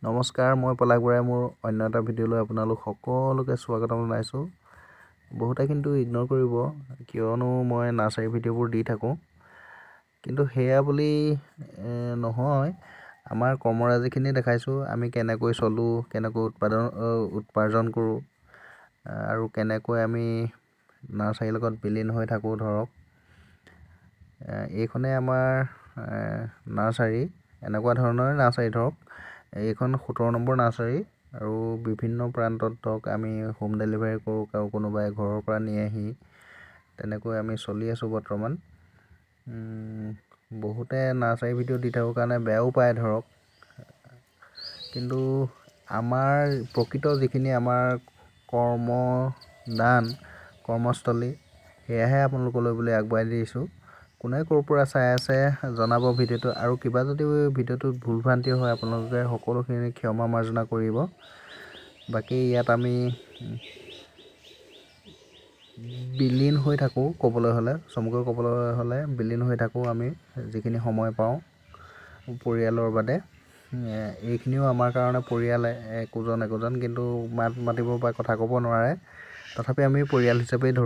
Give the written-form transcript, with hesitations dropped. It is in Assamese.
নমস্কাৰ, মই পলাশ বৰাই মোৰ অন্য এটা ভিডিঅ'লৈ আপোনালোক সকলোকে স্বাগতম জনাইছোঁ। বহুতে কিন্তু ইগন'ৰ কৰিব, কিয়নো মই নাৰ্চাৰী ভিডিঅ'বোৰ দি থাকোঁ। কিন্তু সেয়া বুলি নহয়, আমাৰ কৰ্মৰাজিখিনি দেখাইছোঁ, আমি কেনেকৈ চলোঁ, কেনেকৈ উপাৰ্জন কৰোঁ আৰু কেনেকৈ আমি নাৰ্চাৰীৰ লগত বিলীন হৈ থাকোঁ। ধৰক এইখনে আমাৰ নাৰ্চাৰী, এনেকুৱা ধৰণৰ নাৰ্চাৰী। ধৰক এইখন 17 নম্বৰ নাৰ্চাৰী আৰু বিভিন্ন প্ৰান্তত ধৰক আমি হোম ডেলিভাৰী কৰোঁ, কোনোবাই ঘৰৰ পৰা নিয়েহি, তেনেকৈ আমি চলি আছোঁ বৰ্তমান। বহুতে নাৰ্চাৰী ভিডিঅ' দি থাকোঁ কাৰণে বেয়াও পায় ধৰক, কিন্তু আমাৰ প্ৰকৃত যিখিনি আমাৰ কৰ্মস্থলী সেয়াহে আপোনালোকলৈ বুলি আগবঢ়াই দিছোঁ। কোনে ক'ৰ পৰা চাই আছে জনাব ভিডিঅ'টো, আৰু কিবা যদি ভিডিঅ'টোত ভুল ভ্ৰান্তি হয় আপোনালোকে সকলোখিনি ক্ষমা মাৰ্জনা কৰিব। বাকী ইয়াত আমি বিলীন হৈ থাকোঁ, ক'বলৈ হ'লে চমুকৈ ক'বলৈ হ'লে বিলীন হৈ থাকোঁ আমি যিখিনি সময় পাওঁ পৰিয়ালৰ বাদে। এইখিনিও আমাৰ কাৰণে পৰিয়াল, একোজন কিন্তু মাতিব বা কথা ক'ব নোৱাৰে, তথাপি আমি পৰিয়াল হিচাপেই ধৰোঁ।